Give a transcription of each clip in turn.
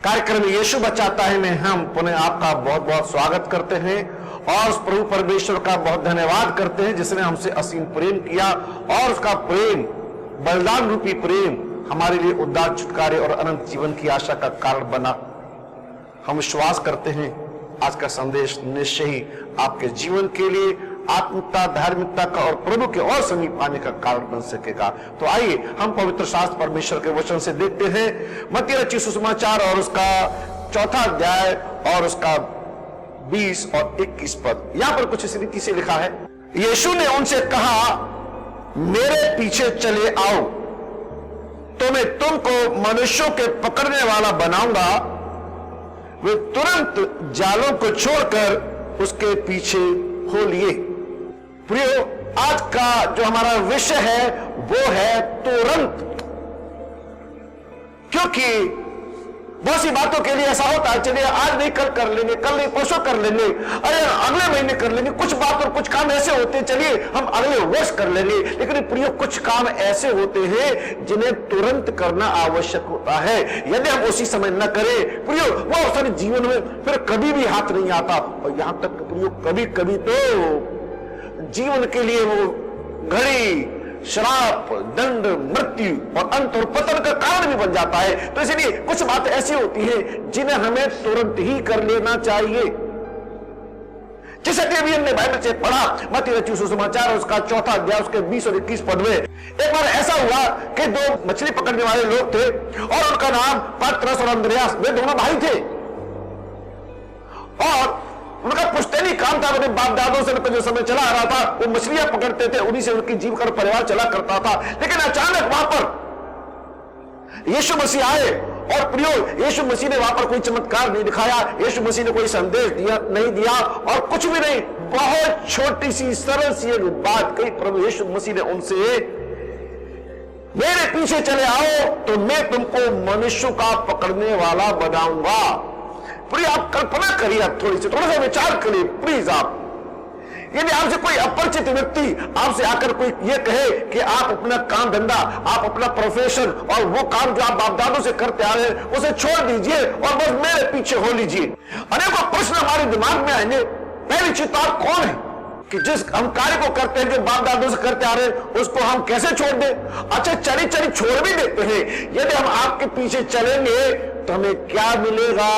कार्यक्रम यीशु बचाता है में हम पुनः आपका बहुत बहुत स्वागत करते हैं और उस प्रभु परमेश्वर का बहुत धन्यवाद करते हैं जिसने हमसे असीम प्रेम किया और उसका प्रेम, बलिदान रूपी प्रेम हमारे लिए उद्धार, छुटकारे और अनंत जीवन की आशा का कारण बना। हम विश्वास करते हैं आज का संदेश निश्चय ही आपके जीवन के लिए आत्मिकता, धार्मिकता का और प्रभु के और समीप आने का कारण बन सकेगा। तो आइए हम पवित्र शास्त्र परमेश्वर के वचन से देखते हैं मत्ती रचित सुसमाचार और उसका 4 अध्याय और उसका 20 और 21 पद। यहां पर कुछ इस रीति से लिखा है, यीशु ने उनसे कहा, मेरे पीछे चले आओ तो मैं तुमको मनुष्यों के पकड़ने वाला बनाऊंगा। वे तुरंत जालों को छोड़कर उसके पीछे हो लिए। प्रियो, आज का जो हमारा विषय है वो है तुरंत, क्योंकि बहुत सी बातों के लिए ऐसा होता है, चलिए आज नहीं कल कर लेंगे, कल नहीं परसों कर लेंगे, अरे अगले महीने कर लेंगे। कुछ बात और कुछ काम ऐसे होते हैं, चलिए हम अगले वर्ष कर लेंगे। लेकिन प्रियो, कुछ काम ऐसे होते हैं जिन्हें तुरंत करना आवश्यक होता है। यदि हम उसी समय न करें प्रियो, वो अवसर जीवन में फिर कभी भी हाथ नहीं आता। और यहां तक प्रियो, कभी कभी तो जीवन के लिए वो घड़ी, श्राप, दंड, मृत्यु और अंत और पतन का कारण भी बन जाता है। तो इसलिए कुछ बातें ऐसी होती हैं जिन्हें हमें तुरंत ही कर लेना चाहिए। जैसे कि अभी हमने बाइबल से पढ़ा मत्ती रचित सुसमाचार उसका 4 अध्याय उसके 20 और 21 पद में, एक बार ऐसा हुआ कि 2 मछली पकड़ने वाले लोग थे और उनका नाम पतरस और अंद्रयास, वे दोनों भाई थे और उनका पुश्तैनी काम था। अपने बाप दादों से जो समय चला आ रहा था वो मछलियां पकड़ते थे, उन्हीं से उनकी जीविका परिवार चला करता था। लेकिन अचानक वहां पर यीशु मसीह आए और प्रियो, यीशु मसीह ने वहां पर कोई चमत्कार नहीं दिखाया, यीशु मसीह ने कोई संदेश नहीं दिया और कुछ भी नहीं। बहुत छोटी सी सरल सी एक बात कही प्रभु यीशु मसीह ने उनसे, मेरे पीछे चले आओ तो मैं तुमको मनुष्यों का पकड़ने वाला बनाऊंगा। प्रिय, आप कल्पना करिए, आप थोड़ा सा विचार करिए प्लीज। आप यदि आपसे कोई अपरिचित व्यक्ति आपसे आकर कोई ये कहे कि आप अपना काम धंधा, आप अपना प्रोफेशन और वो काम जो आप बाप दादों से करते आ रहे हैं उसे छोड़ दीजिए और बस मेरे पीछे हो लीजिए। अनेकों प्रश्न हमारे दिमाग में आएंगे। पहली चीज तो आप कौन है कि जिस हम कार्य को करते हैं, जो बाप दादों से करते आ रहे हैं, उसको हम कैसे छोड़ दें? अच्छा, चली चली छोड़ भी देते हैं। यदि हम आपके पीछे चलेंगे तो हमें क्या मिलेगा?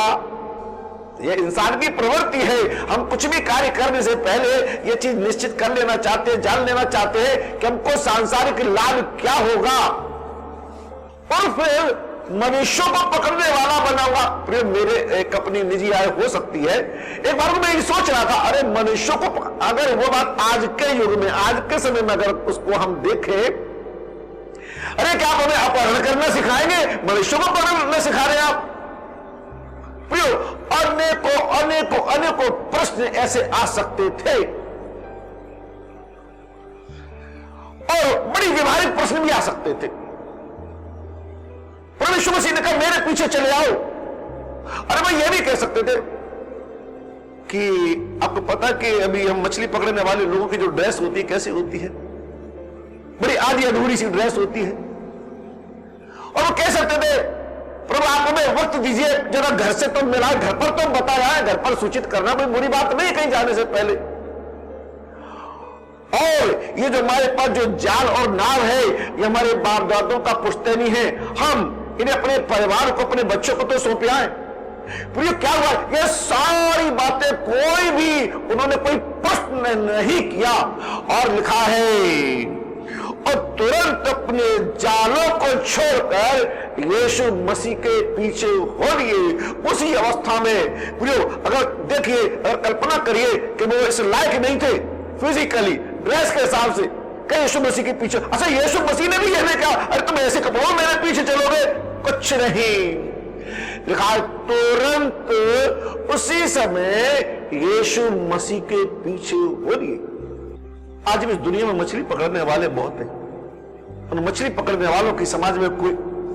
ये इंसान की प्रवृत्ति है। हम कुछ भी कार्य करने से पहले ये चीज निश्चित कर लेना चाहते हैं, जान लेना चाहते हैं कि हमको सांसारिक लाभ क्या होगा और फिर मनुष्यों को पकड़ने वाला बनाऊंगा। प्रिय, मेरे एक अपनी निजी राय हो सकती है। एक बार मैं ये सोच रहा था, अरे मनुष्यों को, अगर वो बात आज के युग में, आज के समय में अगर उसको हम देखें, अरे क्या आप हमें अपहरण करना सिखाएंगे? मनुष्यों को पकड़ना सिखा रहे हैं आप? प्रियो, अनेकों प्रश्न ऐसे आ सकते थे और बड़ी व्यवहारिक प्रश्न भी आ सकते थे। प्रभु यीशु मसीह ने कहा, मेरे पीछे चले आओ। अरे भाई, ये भी कह सकते थे कि आपको पता कि अभी हम मछली पकड़ने वाले लोगों की जो ड्रेस होती है कैसी होती है? बड़ी आधी अधूरी सी ड्रेस होती है। और वो कह सकते थे, प्रभु आप हमें वक्त दीजिए, जरा घर से तो मिला, घर पर तो बताया है, घर पर सूचित करना कोई बुरी बात नहीं कहीं जाने से पहले। और ये जो हमारे पास जो जाल और नाव है, ये हमारे बाप दादों का पुश्तैनी है, हम इन्हें अपने परिवार को, अपने बच्चों को तो सौंपे आए। प्रिय, क्या हुआ? ये सारी बातें कोई भी उन्होंने कोई प्रश्न नहीं किया और लिखा है, और तुरंत अपने जालों को छोड़कर यीशु मसीह के पीछे हो लिए। उसी अवस्था में प्रियो, अगर देखिए, अगर कल्पना करिए कि वो इस लायक नहीं थे फिजिकली, ड्रेस के हिसाब से, कि यीशु मसीह के पीछे, अच्छा यीशु मसीह ने भी यह कहा, अरे तुम ऐसे कपड़ों मेरे पीछे चलोगे? कुछ नहीं लिखा है, तुरंत उसी समय यीशु मसीह के पीछे हो लिए। आज भी इस दुनिया में मछली पकड़ने वाले बहुत हैं। उन मछली पकड़ने वालों की समाज में कोई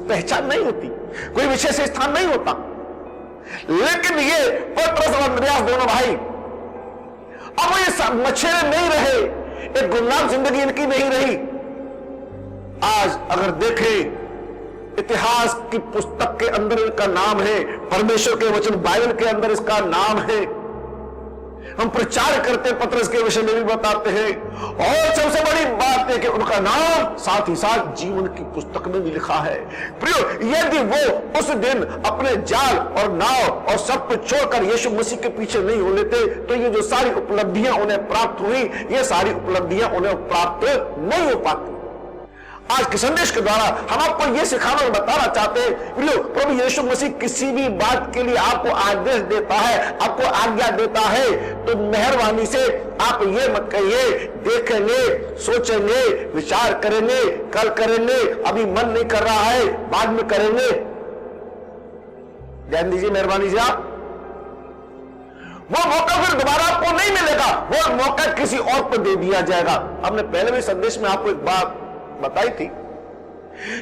पहचान नहीं होती, कोई विशेष स्थान नहीं होता। लेकिन ये पतरस और अंद्रयास दोनों भाई, अब ये मछली नहीं रहे, एक गुमनाम जिंदगी इनकी नहीं रही। आज अगर देखें इतिहास की पुस्तक के अंदर इनका नाम है, परमेश्वर के वचन बाइबल के अंदर इसका नाम है। हम प्रचार करते पतरस के विषय में भी बताते हैं, और सबसे बड़ी बात है कि उनका नाम साथ ही साथ जीवन की पुस्तक में भी लिखा है। प्रियो, यदि वो उस दिन अपने जाल और नाव और सब कुछ छोड़कर यीशु मसीह के पीछे नहीं हो लेते, तो ये जो सारी उपलब्धियां उन्हें प्राप्त हुई, ये सारी उपलब्धियां उन्हें प्राप्त नहीं हो पाती। आज के संदेश के द्वारा हम आपको यह सिखाना और बताना चाहते हैं, प्रभु यीशु मसीह किसी भी बात के लिए आपको आदेश देता है, आपको आज्ञा देता है, तो मेहरबानी से आप ये मत कहिए देखेंगे, सोचेंगे, विचार करेंगे, कल करेंगे, अभी मन नहीं कर रहा है, बाद में करेंगे। ध्यान दीजिए मेहरबानी से, आप वो मौका फिर दोबारा आपको नहीं मिलेगा, वो मौका किसी और को दे दिया जाएगा। हमने पहले भी संदेश में आपको एक बात बताई थी,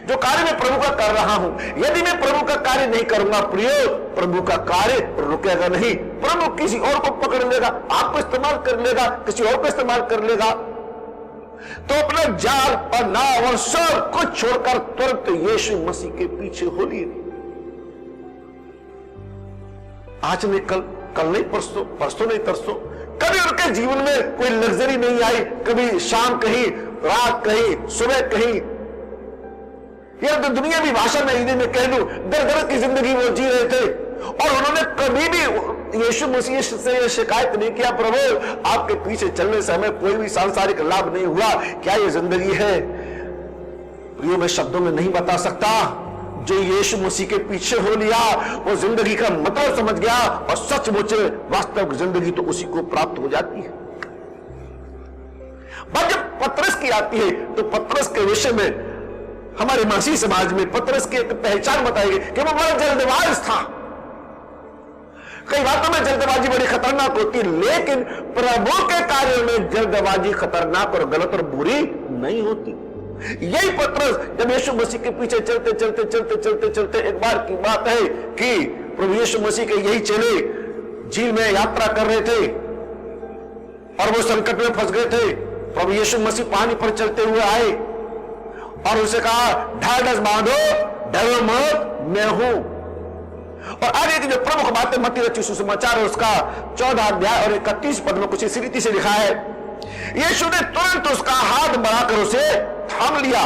जो कार्य मैं प्रभु का कर रहा हूं, यदि मैं प्रभु का कार्य नहीं करूंगा प्रियो, प्रभु का कार्य रुकेगा नहीं। प्रभु किसी और को पकड़ लेगा, आपको इस्तेमाल कर लेगा, किसी और को इस्तेमाल कर लेगा। तो अपना जाल और नाव और सब कुछ छोड़कर तुरंत यीशु मसीह के पीछे हो लिए। आज नहीं कल, कल नहीं परसों, परसों नहीं तरसों। कभी उनके जीवन में कोई लग्जरी नहीं आई, कभी शाम कहीं, रात कहीं, सुबह कहीं, या तो दुनियावी भाषा में हिंदी में कह लूं, दर दर की जिंदगी वो जी रहे थे। और उन्होंने कभी भी यीशु मसीह से शिकायत नहीं किया, प्रभु आपके पीछे चलने से हमें कोई भी सांसारिक लाभ नहीं हुआ, क्या ये जिंदगी है? प्रियो, मैं शब्दों में नहीं बता सकता। जो यीशु मसीह के पीछे हो लिया, वो जिंदगी का मतलब समझ गया, और सचमुच वास्तविक जिंदगी तो उसी को प्राप्त हो जाती है। बात जब पतरस की आती है, तो पतरस के विषय में हमारे मसीह समाज में पतरस की एक पहचान बताई गई कि वो बड़ा जल्दबाज था। कई बातों में जल्दबाजी बड़ी खतरनाक होती है, लेकिन प्रभु के कार्यों में जल्दबाजी खतरनाक और गलत और बुरी नहीं होती। यही पतरस जब यीशु मसीह के पीछे चलते चलते चलते चलते चलते, एक बार की बात है कि प्रभु यीशु मसीह के यही चेले झील में यात्रा कर रहे थे और वो संकट में फंस गए थे। प्रभु यीशु मसीह पानी पर चलते हुए आए और उसे कहा, ढाढ़स बांधो, डरो मत, मैं हूं। और आगे की जो प्रमुख बातें मत्ती रचित सुसमाचार है, उसका 14 अध्याय और 31 पद में कुछ इसी रीति से लिखा है, यीशु ने तुरंत उसका हाथ बढ़ाकर उसे थाम लिया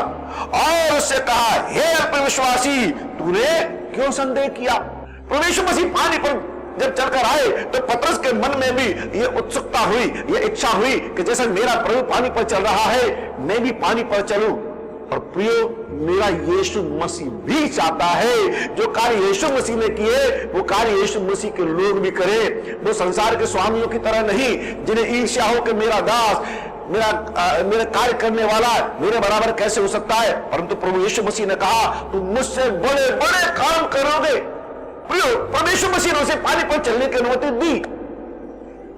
और उससे कहा, हे अल्पविश्वासी, तूने क्यों संदेह किया? प्रभु यीशु मसीह पानी पर जब चलकर आए, तो पतरस के मन में भी ये उत्सुकता हुई, ये इच्छा हुई कि जैसे मेरा प्रभु पानी पर चल रहा है, मैं भी पानी पर चलूं। और प्रियो, मेरा यीशु मसीह भी चाहता है जो कार्य यीशु मसीह ने किए, वो कार्य यीशु मसीह के लोग भी करें। वो संसार के स्वामियों की तरह नहीं, जिन्हें ईर्ष्या हो कि मेरा दास, मेरा कार्य करने वाला मेरे बराबर कैसे हो सकता है। परंतु प्रभु यीशु मसीह ने कहा, तुम मुझसे बड़े बड़े काम करोगे। प्रियो, प्रभु यीशु मसीह ने उसे पानी पर चलने की अनुमति दी,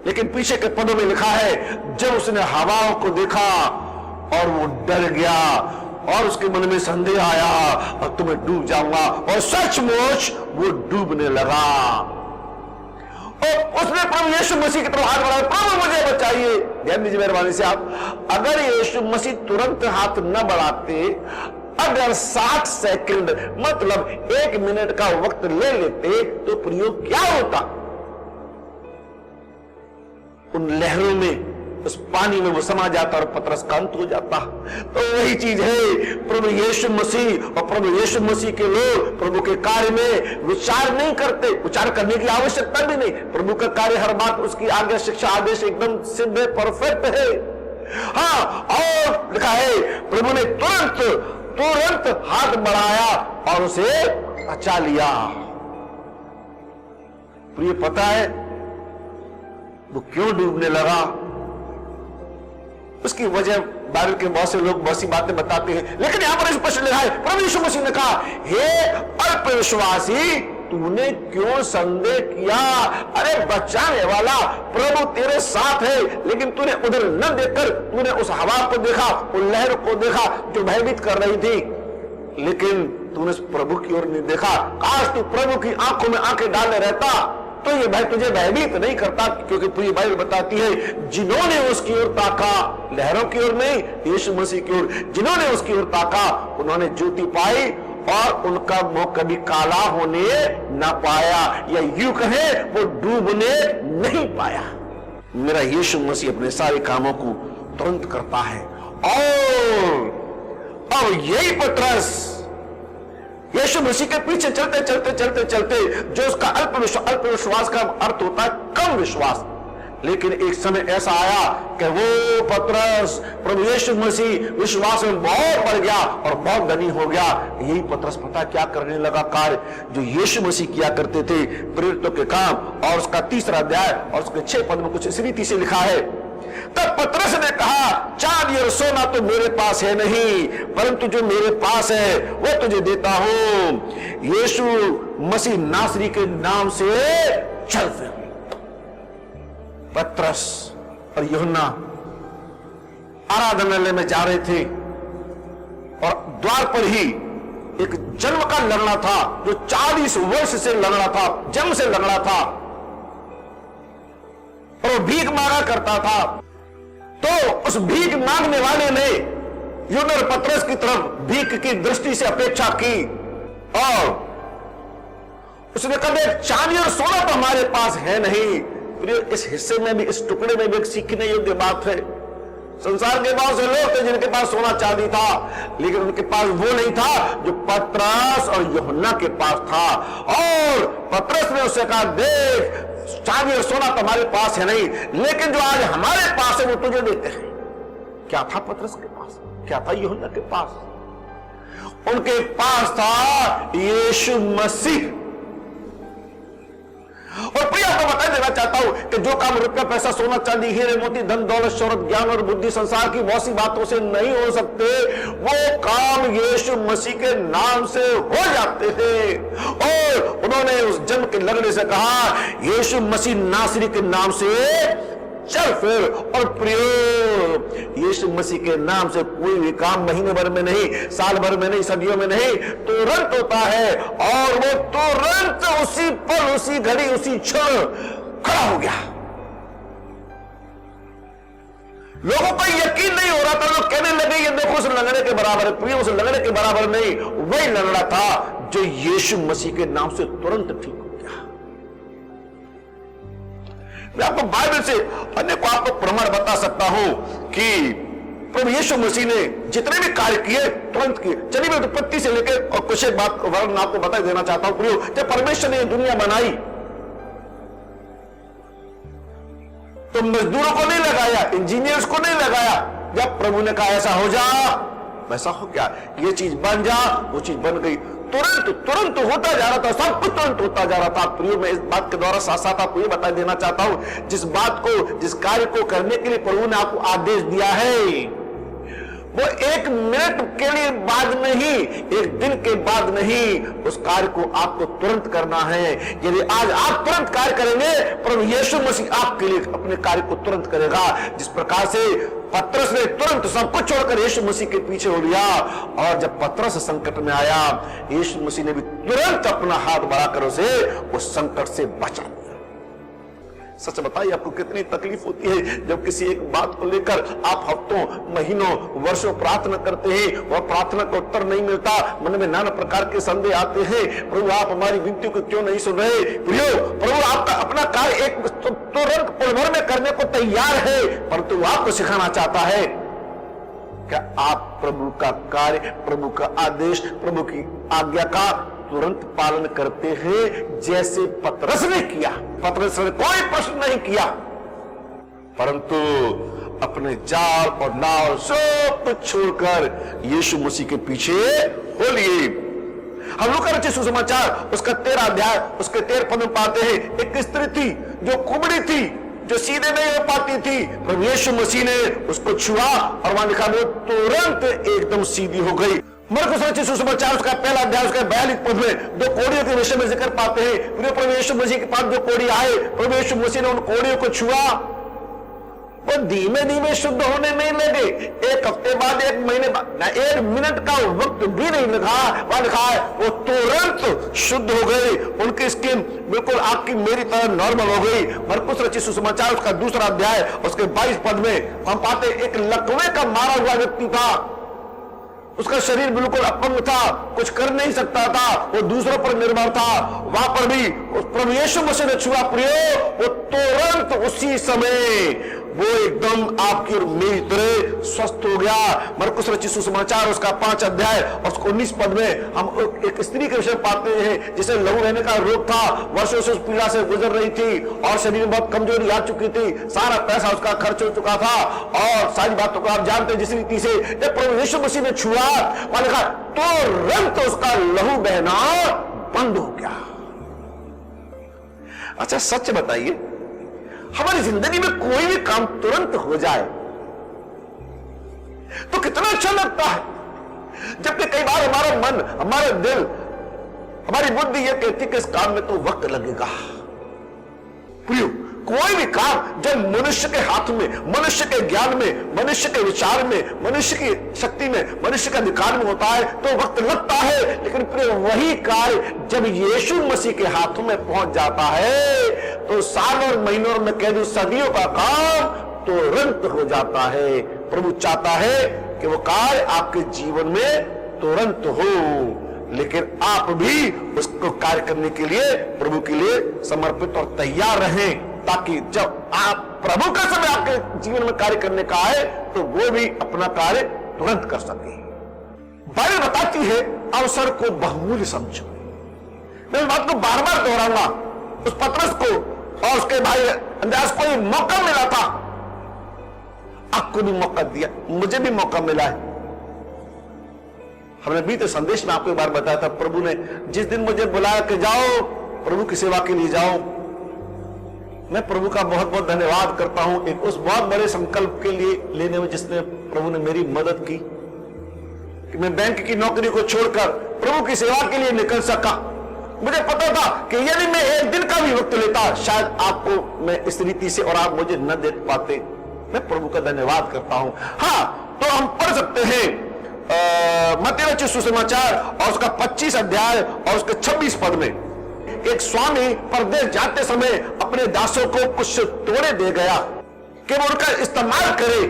लेकिन पीछे के पदों में लिखा है, जब उसने हवाओं को देखा और वो डर गया और उसके मन में संदेह आया, और तुम्हें डूब जाऊंगा, और सचमुच वो डूबने लगा। और उसने प्रभु यीशु मसीह की तरफ हाथ बढ़ाया, प्रभु मुझे बचाइए। ध्यान दीजिए मेहरबानी से, आप अगर यीशु मसीह तुरंत हाथ न बढ़ाते, अगर 60 सेकंड मतलब 1 मिनट का वक्त ले लेते, तो प्रियो क्या होता? उन लहरों में, उस पानी में वो समा जाता और पतरस का अंत हो जाता। तो वही चीज है, प्रभु यीशु मसीह और प्रभु यीशु मसीह के लोग प्रभु के कार्य में विचार नहीं करते, विचार करने की आवश्यकता भी नहीं। प्रभु का कार्य, हर बात उसकी आज्ञा, शिक्षा, आदेश एकदम सिद्ध है, परफेक्ट है। हाँ, और लिखा है, प्रभु ने तुरंत हाथ बढ़ाया और उसे बचा लिया। प्रिय, पता है वो क्यों डूबने लगा? उसकी वजह बाइबल के बहुत से लोग बहुत सी बातें बताते हैं, लेकिन यहां पर स्पष्ट लिखा है, प्रभु यीशु मसीह ने कहा, हे अल्पविश्वासी, तूने क्यों संदेह किया? अरे बचाने वाला प्रभु तेरे साथ है, लेकिन तूने उधर न देखकर तूने उस हवा को देखा, उस लहर को देखा जो भयभीत कर रही थी, लेकिन तूने प्रभु की ओर नहीं देखा। काश तू प्रभु की आंखों में आंखें डाले रहता, तो ये भय तुझे भयभीत नहीं करता, क्योंकि पूरी बाइबल बताती है, जिन्होंने उसकी ओर ताका, लहरों की ओर नहीं, यीशु मसीह की ओर, जिन्होंने उसकी ओर ताका, उन्होंने ज्योति पाई और उनका मुंह कभी काला होने ना पाया, या यूं कहे वो डूबने नहीं पाया। मेरा यीशु मसीह अपने सारे कामों को तुरंत करता है। और अब यही पतरस यीशु मसीह के पीछे चलते चलते चलते चलते, जो उसका अल्प विश्वास का अर्थ होता है कम विश्वास, लेकिन एक समय ऐसा आया कि वो पतरस प्रभु यीशु मसीह विश्वास में बहुत बढ़ गया और बहुत धनी हो गया। यही पतरस पता क्या करने लगा, कार्य जो यीशु मसीह किया करते थे, प्रेरितों के काम, और उसका 3रा अध्याय और उसके 6 पद में कुछ इस रीति से लिखा है। तब पतरस ने कहा, चांदी और सोना तो मेरे पास है नहीं, परंतु जो मेरे पास है वो तुझे देता हूं। यीशु मसीह नासरी के नाम से चल फिर। पतरस और यूहन्ना आराधनालय में जा रहे थे और द्वार पर ही एक जन्म का लंगड़ा था, जो 40 वर्ष से लंगड़ा था, जन्म से लंगड़ा था, और वो भीख मांगा करता था। तो उस भीख मांगने वाले ने यूहन्ना और पतरस की तरफ भीख की दृष्टि से अपेक्षा की, और उसने कहा, चांदी और सोना तो हमारे पास है नहीं। इस हिस्से में भी, इस टुकड़े में भी एक सीखने योग्य बात है। संसार के बहुत से लोग थे जिनके पास सोना चांदी था, लेकिन उनके पास वो नहीं था जो पतरस और यूहन्ना के पास था। और पतरस ने उससे कहा, देख, चांदी और सोना तो हमारे पास है नहीं, लेकिन जो आज हमारे पास है वो तुझे देते हैं। क्या था पतरस के पास? क्या था यूहन्ना के पास? उनके पास था यीशु मसीह। और प्रिय, आपको बता देना चाहता हूं कि जो काम रुपया, पैसा, सोना, चांदी, हीरे मोती, धन दौलत, शोहरत, ज्ञान और बुद्धि, संसार की बहुत सी बातों से नहीं हो सकते, वो काम यीशु मसीह के नाम से हो जाते थे। और उन्होंने उस जन्म के लंगड़े से कहा, यीशु मसीह नासरी के नाम से चल फिर। और प्रियो, यीशु मसीह के नाम से कोई भी काम महीने भर में नहीं, साल भर में नहीं, सदियों में नहीं, तुरंत होता है। और वो तुरंत उसी पल, उसी घड़ी, उसी क्षण खड़ा हो गया। लोगों को यकीन नहीं हो रहा था, लोग कहने लगे, ये देखो उस लंगड़े के बराबर है। प्रियो, उस लंगड़े के बराबर नहीं, वही लंगड़ा था जो यीशु मसीह के नाम से तुरंत ठीक। मैं आपको बाइबल से अनेकों आपको प्रमाण बता सकता हूं कि प्रभु यीशु मसीह ने जितने भी कार्य किए तुरंत किए। चलिए मैं उत्पत्ति से लेकर और कुछ एक बात वर्णन आपको बता देना चाहता हूं। प्रियो, जब परमेश्वर ने दुनिया बनाई तो मजदूरों को नहीं लगाया, इंजीनियर्स को नहीं लगाया। जब प्रभु ने कहा ऐसा हो जा, वैसा हो गया। ये चीज बन जा, वो चीज बन गई। तुरंत तुरंत होता जा रहा था, सब कुछ तुरंत होता जा रहा था। प्रियो, मैं इस बात के द्वारा साथ साथ आपको ये बता देना चाहता हूं, जिस बात को, जिस कार्य को करने के लिए प्रभु ने आपको आदेश दिया है, वो 1 मिनट के लिए बाद नहीं, 1 दिन के बाद नहीं, उस कार्य को आपको तुरंत करना है। यदि आज आप तुरंत कार्य करेंगे, प्रभु यीशु मसीह आपके लिए अपने कार्य को तुरंत करेगा। जिस प्रकार से पतरस ने तुरंत सब कुछ छोड़कर यीशु मसीह के पीछे हो लिया, और जब पतरस संकट में आया, यीशु मसीह ने भी तुरंत अपना हाथ बढ़ाकर उसे उस संकट से बचा लिया। सच बताइए, आपको कितनी तकलीफ होती है जब किसी एक बात को लेकर आप हफ्तों, महीनों, वर्षों प्रार्थना करते हैं और प्रार्थना का उत्तर नहीं मिलता। मन में नाना प्रकार के संदेह आते हैं, प्रभु आप हमारी विनती को क्यों नहीं सुन रहे। प्रियो, प्रभु आपका अपना कार्य एक तुरंत पल भर में करने को तैयार है, परंतु आपको सिखाना चाहता है कि आप प्रभु का कार्य, प्रभु का आदेश, प्रभु की आज्ञा का तुरंत पालन करते हैं, जैसे पतरस ने किया। पतरस ने कोई प्रश्न नहीं किया, परंतु अपने जाल और नाव सब कुछ छोड़कर यीशु मसीह के पीछे हो लिए। हम लूका रचित सुसमाचार उसका 13 अध्याय उसके 13 पद में पाते हैं, एक स्त्री थी जो कुबड़ी थी, जो सीधे नहीं हो पाती थी। प्रभु यीशु मसीह ने उसको छुआ और वहां लिखा वो तुरंत एकदम सीधी हो गई। मरकुस रचित सुसमाचार उसका 1 अध्याय उसका 42 पद में 2 कोड़ियों के विषय में जिक्र पाते हैं। प्रभु यीशु मसीह के पास 2 कोड़ी आए, प्रभु यीशु मसीह ने उन कोड़ियों को छुआ, वो धीमे धीमे शुद्ध होने नहीं लगे। 1 हफ्ते बाद, 1 महीने बाद, ना 1 मिनट का वक्त भी नहीं लगा, वहां लिखा है वो तुरंत शुद्ध हो गए। उनकी स्किन बिल्कुल आपकी मेरी तरह नॉर्मल हो गई। मरकुस रचित सुसमाचार उसका 2 अध्याय उसके 22 पद में हम पाते एक लकवे का मारा हुआ व्यक्ति था, उसका शरीर बिल्कुल अपंग था, कुछ कर नहीं सकता था, वो दूसरों पर निर्भर था। वहां पर भी उस प्रभु यीशु मसीह ने छुआ प्रियो, वो तुरंत उसी समय वो एकदम आपकी और मेरी तरह स्वस्थ हो गया। मरकुस रचित सुसमाचार उसका 5 अध्याय और उसको 19 पद में हम एक स्त्री के विषय पाते हैं जिसे लहू बहने का रोग था, वर्षों से उस पीड़ा से गुजर रही थी और शरीर में बहुत कमजोरी आ चुकी थी, सारा पैसा उसका खर्च हो चुका था और सारी बातों को आप जानते हैं। जिस रीति से जब प्रभु यीशु मसीह ने छुआ, मैंने कहा तुरंत उसका लहू बहना बंद हो गया। अच्छा सच बताइए, हमारी जिंदगी में कोई भी काम तुरंत हो जाए तो कितना अच्छा लगता है, जबकि कई बार हमारा मन, हमारा दिल, हमारी बुद्धि यह कहती है कि इस काम में तो वक्त लगेगा। प्रियो, कोई भी काम जब मनुष्य के हाथ में, मनुष्य के ज्ञान में, मनुष्य के विचार में, मनुष्य की शक्ति में, मनुष्य के अधिकार में होता है तो वक्त लगता है। लेकिन प्रियो, वही कार्य जब यीशु मसीह के हाथों में पहुंच जाता है तो सालों और महीनों और मैं कह दूं सदियों का काम तुरंत हो जाता है। प्रभु चाहता है कि वो कार्य आपके जीवन में तुरंत हो, लेकिन आप भी उसको कार्य करने के लिए प्रभु के लिए समर्पित और तैयार रहें, ताकि जब आप प्रभु का समय आपके जीवन में कार्य करने का आए तो वो भी अपना कार्य तुरंत कर सके। बाइबल बताती है अवसर को बहुमूल्य समझो। मैं इस बात को बार बार दोहराऊंगा। उस पतरस को और उसके भाई अंद्रयास को ये मौका मिला था, आपको भी मौका दिया, मुझे भी मौका मिला है। हमने बीते संदेश में आपको एक बार बताया था, प्रभु ने जिस दिन मुझे बुलाया कि जाओ प्रभु की सेवा के लिए जाओ, मैं प्रभु का बहुत बहुत धन्यवाद करता हूं एक उस बहुत बड़े संकल्प के लिए लेने में जिसने प्रभु ने मेरी मदद की कि मैं बैंक की नौकरी को छोड़कर प्रभु की सेवा के लिए निकल सका। मुझे पता था कि यदि मैं एक दिन का भी वक्त लेता शायद आपको मैं इस रीति से और आप मुझे न देख पाते। मैं प्रभु का धन्यवाद करता हूं। हाँ, तो हम पढ़ सकते हैं मत्ती रचित सुसमाचार और उसका 25 अध्याय और उसके 26 पद में, एक स्वामी परदेश जाते समय अपने दासों को कुछ तोड़े दे गया कि वो उनका इस्तेमाल करे।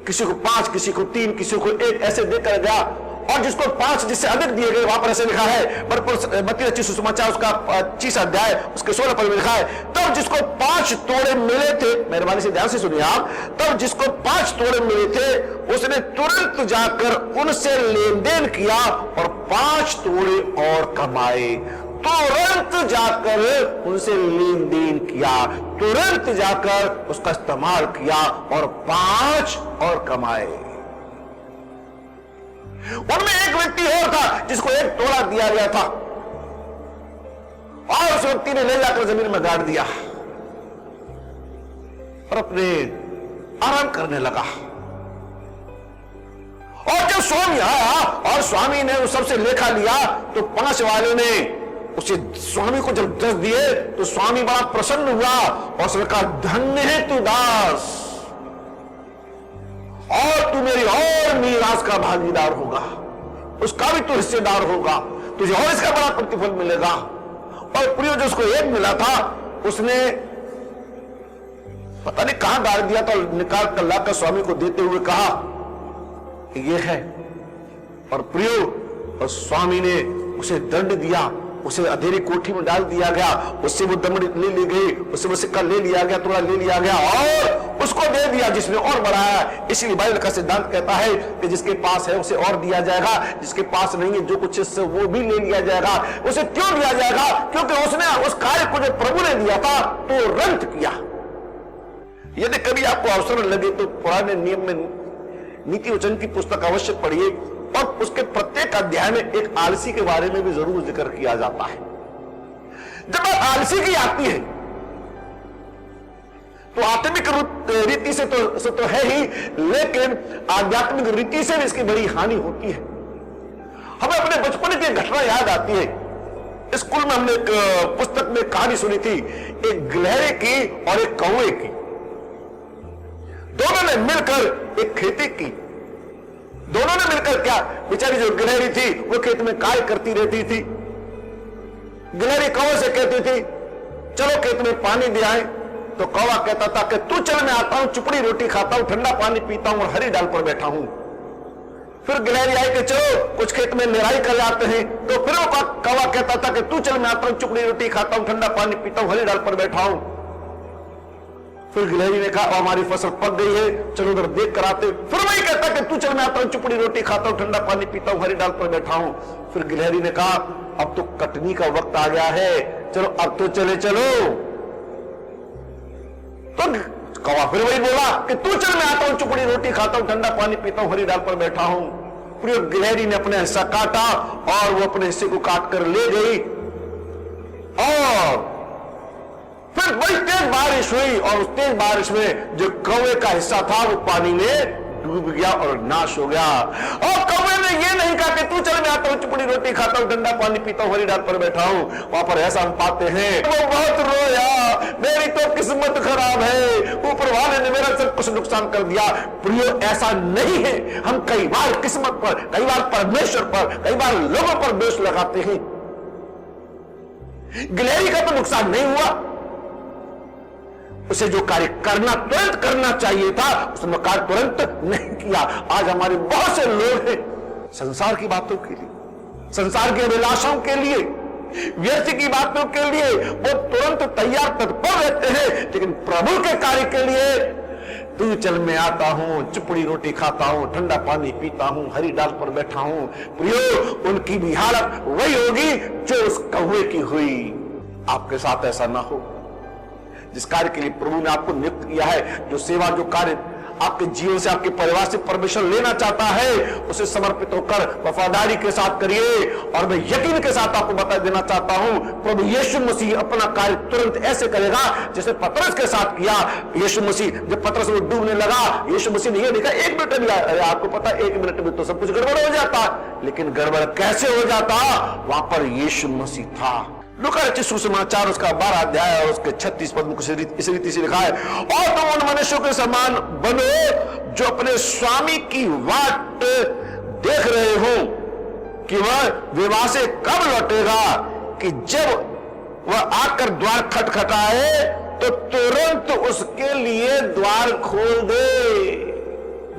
किसी को 5, किसी को 3, किसी को 1 ऐसे देकर गया, और जिसको 5 जिससे अधिक दिए गए। वहां पर ऐसे लिखा है मत्ती रचित सुसमाचार उसका 25 अध्याय उसके 16 पद में लिखा है, तब जिसको 5 तोड़े मिले थे, मेहरबानी से ध्यान से सुनिए आप, तब जिसको 5 तोड़े मिले थे उसने तुरंत जाकर उनसे लेन देन किया और 5 तोड़े और कमाए। तुरंत जाकर उनसे लेन देन किया, तुरंत जाकर उसका इस्तेमाल किया और 5 और कमाए। उनमें एक व्यक्ति और था जिसको 1 तोड़ा दिया गया था और उस व्यक्ति ने ले जाकर जमीन में गाड़ दिया और अपने आराम करने लगा। और जब स्वामी आया और स्वामी ने उस सबसे लेखा लिया तो 5 वाले ने उसे स्वामी को जब 10 दिए तो स्वामी बड़ा प्रसन्न हुआ और उसने कहा, धन्य है तू दास, और तू मेरी और मीरास का भागीदार होगा, उसका भी तू हिस्सेदार होगा, तुझे और इसका बड़ा प्रतिफल मिलेगा। और प्रियो, जो उसको 1 मिला था उसने पता नहीं कहां डाल दिया था, निकाल कर लाकर स्वामी को देते हुए कहा कि ये है। और प्रियो, और स्वामी ने उसे दंड दिया, उसे अंधेरी कोठी में डाल दिया गया, उससे वो दमड़ी ले ली गई, उससे वो सिक्का ले लिया गया, थोड़ा ले लिया गया और उसको दे दिया जिसने और बढ़ाया। इसीलिए बाइबल का सिद्धांत कहता है कि जिसके पास है उसे और दिया जाएगा, जिसके पास नहीं है जो कुछ इससे वो भी ले लिया जाएगा। उसे क्यों दिया जाएगा? क्योंकि उसने उस कार्य को जो प्रभु ने दिया था तुरंत किया। यदि कभी आपको अवसर लगे तो पुराने नियम में नीति वचन की पुस्तक अवश्य पढ़िए और उसके प्रत्येक अध्याय में एक आलसी के बारे में भी जरूर जिक्र किया जाता है। जब बात आलसी की आती है तो आत्मिक रीति से तो है ही, लेकिन आध्यात्मिक रीति से भी इसकी बड़ी हानि होती है। हमें अपने बचपन की घटना याद आती है। स्कूल में हमने एक पुस्तक में कहानी सुनी थी, एक गिलहरी की और एक कौवे की। दोनों ने मिलकर एक खेती की। दोनों ने मिलकर क्या, बेचारी जो गिलहरी थी वो खेत में कार्य करती रहती थी। गिलहरी कौवे से कहती थी चलो खेत में पानी दे आए, तो कौवा कहता था कि तू चल, मैं आता हूं, चुपड़ी रोटी खाता हूं, ठंडा पानी पीता हूं और हरी डाल पर बैठा हूं। फिर गिलहरी आई कि चलो कुछ खेत में निराई कर जाते हैं। तो फिर वो कौवा कहता था कि तू चल, मैं आता हूं, चुपड़ी रोटी खाता हूं, ठंडा पानी पीता हूं, हरी डाल पर बैठा हूं। फिर गिलहरी ने कहा हमारी फसल पक गई है, चलो उधर देख कर आते। फिर वही कहता कि तू चल, मैं आता हूं, चुपड़ी रोटी खाता हूं, ठंडा पानी पीता हूं, हरी डाल पर बैठा हूं। फिर गिलहरी ने कहा अब तो कटनी का वक्त आ गया है, चलो अब तो चले चलो। तो कौवा फिर वही बोला कि तू चल, मैं आता हूं, चुपड़ी रोटी खाता हूं, ठंडा पानी पीता हूं, हरी डाल पर बैठा हूं। फिर गिलहरी ने अपना हिस्सा काटा और वो अपने हिस्से को काट कर ले गई। और फिर बड़ी तेज बारिश हुई और उस तेज बारिश में जो कौवे का हिस्सा था वो पानी में डूब गया और नाश हो गया। और कौवे ने ये नहीं कहा कि तू चल, मैं आता हूं, चुपड़ी रोटी खाता हूं, ठंडा पानी पीता हूं, हरी डाल पर बैठा हूं। वहां पर ऐसा हम पाते हैं वो बहुत रोया, मेरी तो किस्मत खराब है, ऊपर वाले ने मेरा सब कुछ नुकसान कर दिया। प्रियो, ऐसा नहीं है। हम कई बार किस्मत पर, कई बार परमेश्वर पर, कई बार लोगों पर दोष लगाते हैं। गिलहरी का तो नुकसान नहीं हुआ, उसे जो कार्य करना तुरंत करना चाहिए था उसने कार्य तुरंत नहीं किया। आज हमारे बहुत से लोग हैं संसार की बातों के लिए, संसार की अभिलाषाओं के लिए, व्यर्थ की बातों के लिए वो तुरंत तैयार तत्पर रहते हैं, लेकिन प्रभु के कार्य के लिए तू चल, मैं आता हूं, चुपड़ी रोटी खाता हूं, ठंडा पानी पीता हूं, हरी डाल पर बैठा हूं। प्रियो, उनकी भी हालत वही होगी जो उस कौवे की हुई। आपके साथ ऐसा ना हो। जिस कार्य के लिए प्रभु ने आपको नियुक्त किया है, जो सेवा, जो कार्य आपके जीवन से, आपके परिवार से परमेश्वर लेना चाहता है, उसे समर्पित होकर वफादारी के साथ करिए। और मैं यकीन के साथ आपको बता देना चाहता हूं, प्रभु यीशु मसीह अपना कार्य तुरंत ऐसे करेगा जैसे पतरस के साथ किया। यीशु मसीह जब पतरस वो डूबने लगा, यीशु मसीह ने ये देखा 1 मिनट में, अरे आपको पता 1 मिनट में तो सब कुछ गड़बड़ हो जाता, लेकिन गड़बड़ कैसे हो जाता, वहां पर यीशु मसीह था। लूका रचित सुसमाचार उसका 12 अध्याय और उसके 36 पद में इस रीति से लिखा है, और तुम उन मनुष्यों के समान बनो जो अपने स्वामी की वाट देख रहे हो कि वह विवाह से कब लौटेगा, कि जब वह आकर द्वार खटखटाए तो तुरंत उसके लिए द्वार खोल दे।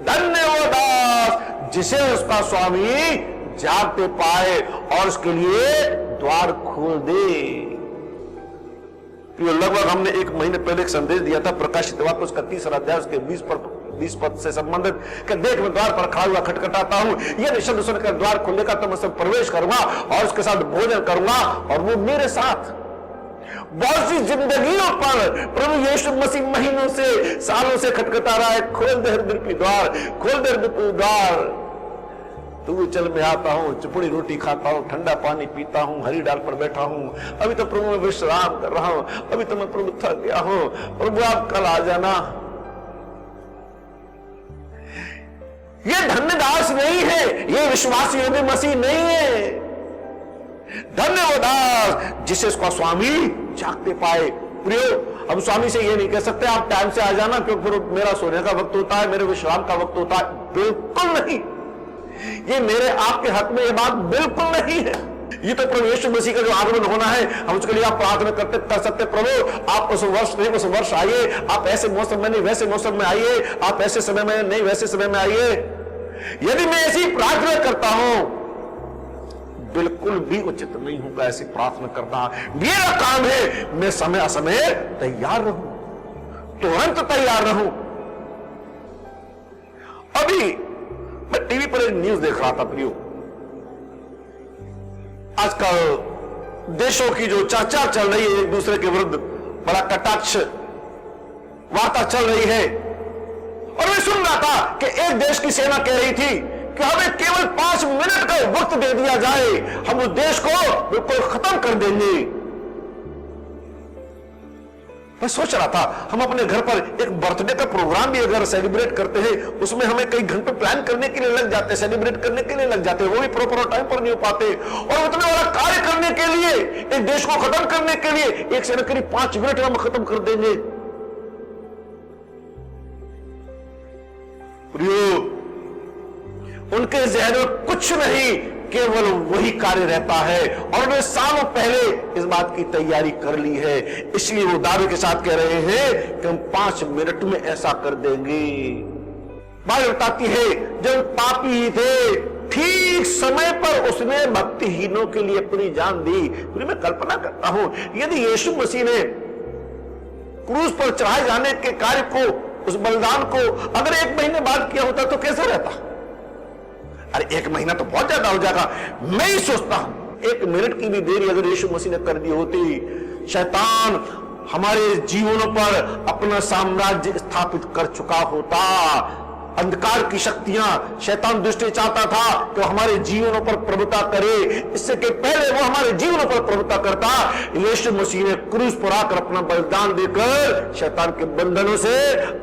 धन्य वो दास जिसे उसका स्वामी जागते पाए और उसके लिए द्वार खोल दे। लगभग हमने 1 महीने पहले एक संदेश दिया था, प्रकाशित वाक्य उसका 3 अध्याय उसके 20 पद से संबंधित, कि देख मैं द्वार पर खड़ा हुआ खटखटाता हूं, यह शब्द सुनकर द्वार खुलेगा तो मैं सब प्रवेश करूंगा और उसके साथ भोजन करूंगा और वो मेरे साथ। बहुत सी जिंदगियों पर प्रभु यीशु मसीह महीनों से, सालों से खटखटा रहा है, खोल दे हृदय की द्वार, खोल दे हृदय की द्वार। तू चल, मैं आता हूं, चुपड़ी रोटी खाता हूं, ठंडा पानी पीता हूं, हरी डाल पर बैठा हूं, अभी तो प्रभु मैं विश्राम कर रहा हूं, अभी तो मैं प्रभु थक गया हूं, प्रभु आप कल आ जाना। ये धन्यदास नहीं है, ये विश्वासी योगी मसीह नहीं है। धन्य वो दास जिसे उसका स्वामी जागते पाए। प्रियो, अब स्वामी से ये नहीं कह सकते आप टाइम से आ जाना क्योंकि फिर मेरा सोने का वक्त होता है, मेरे विश्राम का वक्त होता है। बिल्कुल नहीं, ये मेरे आपके हक में ये बात बिल्कुल नहीं है। ये तो प्रभु यीशु मसीह का जो आगमन होना है, हम उसके लिए आप प्रार्थना करते कर सकते, प्रभु आप उस वर्ष नहीं उस वर्ष आइए, आप ऐसे मौसम में नहीं वैसे मौसम में आइए, आप ऐसे समय में नहीं वैसे समय में आइए। यदि मैं ऐसी प्रार्थना करता हूं, बिल्कुल भी उचित नहीं होगा ऐसी प्रार्थना करना। मेरा काम है मैं समय असमय तैयार रहूं, तुरंत तैयार रहूं। अभी मैं टीवी पर एक न्यूज देख रहा था प्रियो, आजकल देशों की जो चर्चा चल रही है, एक दूसरे के विरुद्ध बड़ा कटाक्ष वार्ता चल रही है, और मैं सुन रहा था कि एक देश की सेना कह रही थी कि हमें केवल 5 मिनट का वक्त दे दिया जाए, हम उस देश को बिल्कुल खत्म कर देंगे। मैं सोच रहा था, हम अपने घर पर एक बर्थडे का प्रोग्राम भी अगर सेलिब्रेट करते हैं, उसमें हमें कई घंटे प्लान करने के लिए लग जाते हैं, सेलिब्रेट करने के लिए लग जाते हैं, वो भी प्रॉपर टाइम पर नहीं हो पाते। और उतना बड़ा कार्य करने के लिए, एक देश को खत्म करने के लिए, एक सेना करीब 5 मिनट में हम खत्म कर देंगे। प्रियो, उनके ज़हन में कुछ नहीं, केवल वही कार्य रहता है, और उन्होंने सालों पहले इस बात की तैयारी कर ली है। इसलिए वो दावे के साथ कह रहे हैं कि हम 5 मिनट में ऐसा कर देंगे। बाइबल बताती है जब पापी ही थे ठीक समय पर उसने भक्तिहीनों के लिए अपनी जान दी। फिर मैं कल्पना करता हूं यदि यीशु मसीह ने क्रूस पर चढ़ाए जाने के कार्य को, उस बलिदान को अगर 1 महीने बाद किया होता तो कैसे रहता? अरे 1 महीना तो बहुत ज्यादा हो जाएगा। मैं ही सोचता हूं 1 मिनट की भी देरी अगर यीशु मसीह ने कर दी होती, शैतान हमारे जीवनों पर अपना साम्राज्य स्थापित कर चुका होता। अंधकार की शक्तियां, शैतान दुष्ट चाहता था कि हमारे जीवनों पर प्रभुता करे, इससे कि पहले वो हमारे जीवनों पर प्रभुता करता। यीशु मसीह ने क्रूस पर आकर अपना बलिदान देकर शैतान के बंधनों से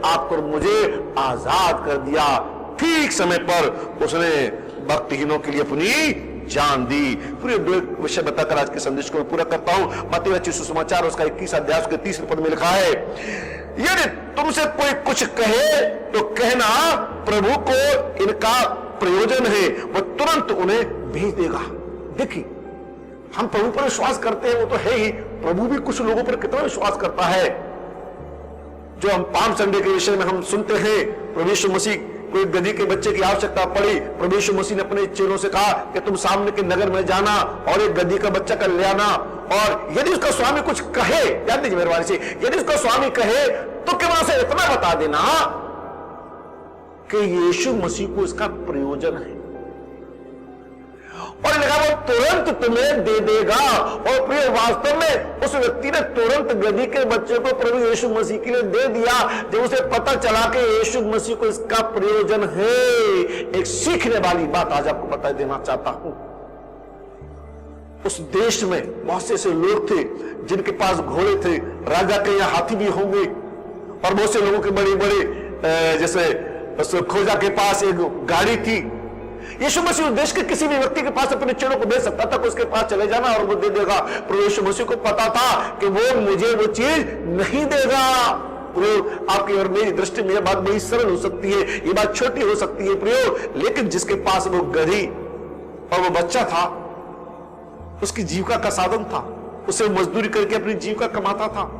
आपको और मुझे आजाद कर दिया। ठीक समय पर उसने भक्तिहीनों के लिए अपनी जान दी। पूरे 2 विषय बताकर आज के संदेश को मैं पूरा करता हूं। मत्ती रचित सुसमाचार उसका 21 अध्याय उसके 30 पद में लिखा है, यदि तुमसे कोई कुछ कहे तो कहना प्रभु को इनका प्रयोजन है, वो तुरंत उन्हें भेज देगा। देखिए हम प्रभु पर विश्वास करते हैं, वो तो है ही, प्रभु भी कुछ लोगों पर कितना विश्वास करता है। जो हम पाम संडे के विषय में हम सुनते हैं, प्रभु यीशु मसीह कोई गधी के बच्चे की आवश्यकता पड़ी, प्रभु यीशु मसीह ने अपने चेलों से कहा कि तुम सामने के नगर में जाना और एक गधी का बच्चा कर ले आना, और यदि उसका स्वामी कुछ कहे, याद दीजिए मेहरबानी से, यदि उसका स्वामी कहे तो क्या वहां से इतना बता देना कि यीशु मसीह को इसका प्रयोजन है, और लिखा वो तुरंत तुम्हें दे देगा। और प्रिय वास्तव में उस व्यक्ति ने तुरंत गधी के बच्चे को प्रभु यीशु मसीह के लिए दे दिया जब उसे पता चला कि यीशु मसीह को इसका प्रयोजन है। एक सीखने वाली बात आज आपको बता देना चाहता हूं। उस देश में बहुत से ऐसे लोग थे जिनके पास घोड़े थे, राजा के यहाँ हाथी भी होंगे, और बहुत से लोगों के बड़े बड़े, जैसे खोजा के पास एक गाड़ी थी। यीशु मसीह देश के किसी भी व्यक्ति के पास अपने चेलों को भेज सकता था कि उसके पास चले जाना और वो दे देगा। प्रभु यीशु मसीह को पता था कि वो मुझे वो चीज नहीं देगा। आपकी और मेरी दृष्टि में यह बात बड़ी सरल हो सकती है, ये बात छोटी हो सकती है प्रियो, लेकिन जिसके पास वो गधी और वो बच्चा था, उसकी जीविका का साधन था, उसे मजदूरी करके अपनी जीविका कमाता था।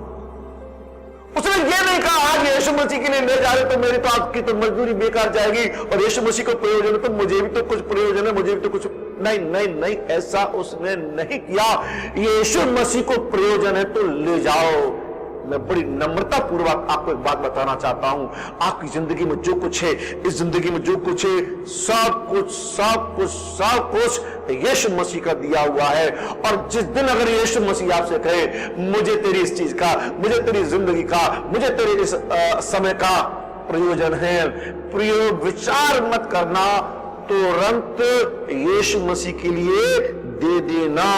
उसने ये नहीं कहा आज यीशु मसीह के लिए ले जा रहे तो मेरी तो आपकी तो मजदूरी बेकार जाएगी, और यीशु मसीह को प्रयोजन है तो मुझे भी तो कुछ प्रयोजन है, मुझे भी तो कुछ नहीं नहीं नहीं, ऐसा उसने नहीं किया। यीशु मसीह को प्रयोजन है तो ले जाओ। मैं बड़ी नम्रता पूर्वक आपको एक बात बताना चाहता हूं, आपकी जिंदगी में जो कुछ है, इस जिंदगी में जो कुछ है, सब कुछ सब कुछ सब कुछ यीशु मसीह का दिया हुआ है। और जिस दिन अगर यीशु मसीह आपसे कहे मुझे तेरी इस चीज का, मुझे तेरी जिंदगी का, मुझे तेरे इस समय का प्रयोजन है, प्रिय विचार मत करना, तुरंत यीशु मसीह के लिए दे देना,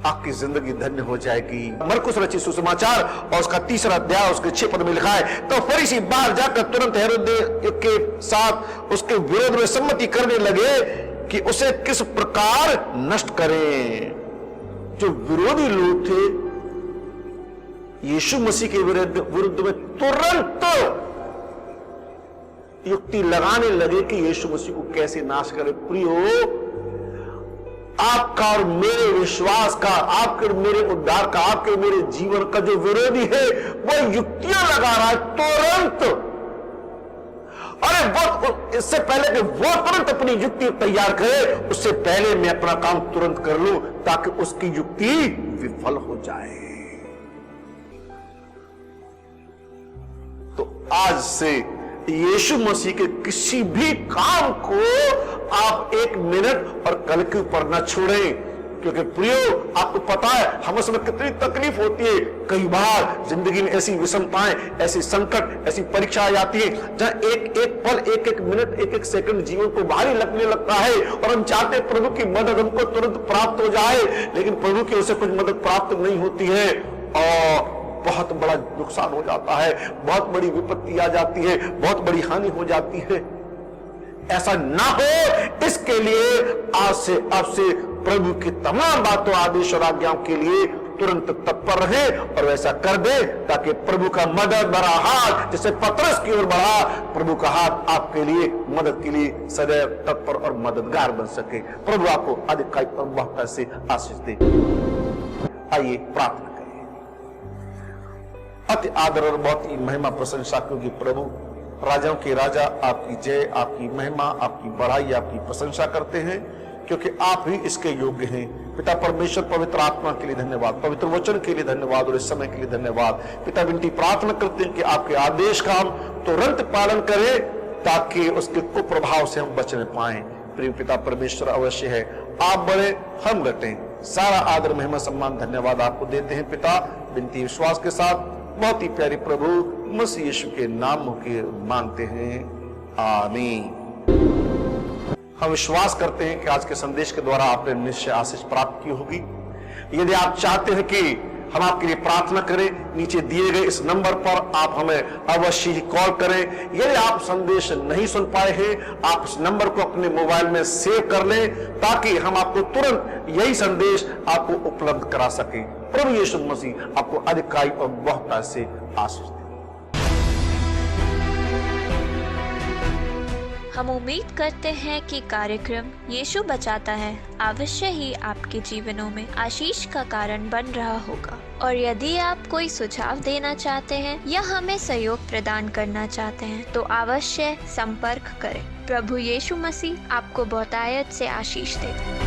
आपकी जिंदगी धन्य हो जाएगी। मरकुस रचित सुसमाचार और उसका 3 अध्याय उसके 6 पद में लिखा है, तो फरीसी बाहर जाकर तुरंत हेरोदेस के साथ उसके विरोध में सम्मति करने लगे कि उसे किस प्रकार नष्ट करें। जो विरोधी लोग थे यीशु मसीह के विरुद्ध में तुरंत युक्ति लगाने लगे कि यीशु मसीह को कैसे नाश करें। प्रियो, आपका और मेरे विश्वास का, आपके और मेरे उद्धार का, आपके और मेरे जीवन का जो विरोधी है वो युक्तियां लगा रहा है तुरंत। अरे वो इससे पहले कि वो तुरंत अपनी युक्ति तैयार करे, उससे पहले मैं अपना काम तुरंत कर लूं ताकि उसकी युक्ति विफल हो जाए। तो आज से यीशु मसीह के किसी भी काम को आप 1 मिनट और कल के ऊपर न छोड़ें, क्योंकि प्रियो आपको पता है हम उसमें कितनी तकलीफ होती है। कई बार जिंदगी में ऐसी विषमताएं, ऐसी संकट, ऐसी परीक्षा आ जाती है जहां एक एक पल, एक एक मिनट, एक एक सेकंड जीवन को भारी लगने लगता है, और हम चाहते हैं प्रभु की मदद हमको तुरंत प्राप्त हो जाए, लेकिन प्रभु की ओर से कुछ मदद प्राप्त नहीं होती है और बहुत बड़ा नुकसान हो जाता है, बहुत बड़ी विपत्ति आ जाती है, बहुत बड़ी हानि हो जाती है। ऐसा ना हो, इसके लिए आज से अब से प्रभु की तमाम बातों, आदेश और आज्ञाओं के लिए तुरंत तत्पर रहे और वैसा कर दे, ताकि प्रभु का मदद भरा हाथ जैसे पतरस की ओर बढ़ा, प्रभु का हाथ आपके लिए मदद के लिए सदैव तत्पर और मददगार बन सके। प्रभु आपको अधिक और बहुत से आशीष दे। आइए प्रार्थना करें। अति आदर और बहुत ही महिमा प्रशंसा, क्योंकि प्रभु राजाओं के राजा आपकी जय, आपकी महिमा, आपकी बढ़ाई, आपकी प्रशंसा करते हैं, क्योंकि आप ही इसके योग्य हैं। पिता परमेश्वर, पवित्र आत्मा के लिए धन्यवाद, पवित्र वचन के लिए धन्यवाद और इस समय के लिए धन्यवाद। पिता विनती प्रार्थना करते हैं कि आपके आदेश का हम तुरंत पालन करें, ताकि उसके कुप्रभाव से हम बचने पाएं। प्रिय पिता परमेश्वर, अवश्य है आप बड़े, हम घटे। सारा आदर, महिमा, सम्मान, धन्यवाद आपको देते हैं पिता, विनती विश्वास के साथ बहुत ही प्यारे प्रभु मसीह यीशु के नाम के मांगते हैं, आमीन। हम विश्वास करते हैं कि आज के संदेश के द्वारा आपने निश्चय आशीष प्राप्त की होगी। यदि आप चाहते हैं कि हम आपके लिए प्रार्थना करें, नीचे दिए गए इस नंबर पर आप हमें अवश्य ही कॉल करें। यदि आप संदेश नहीं सुन पाए हैं, आप इस नंबर को अपने मोबाइल में सेव कर लें, ताकि हम आपको तुरंत यही संदेश आपको उपलब्ध करा सकें। प्रभु यीशु मसीह आपको अधिकाई और बहुतायत से आशीष दे। हम उम्मीद करते हैं कि कार्यक्रम यीशु बचाता है अवश्य ही आपके जीवनों में आशीष का कारण बन रहा होगा। और यदि आप कोई सुझाव देना चाहते हैं या हमें सहयोग प्रदान करना चाहते हैं तो अवश्य संपर्क करें। प्रभु यीशु मसीह आपको बहुतायत से आशीष दे।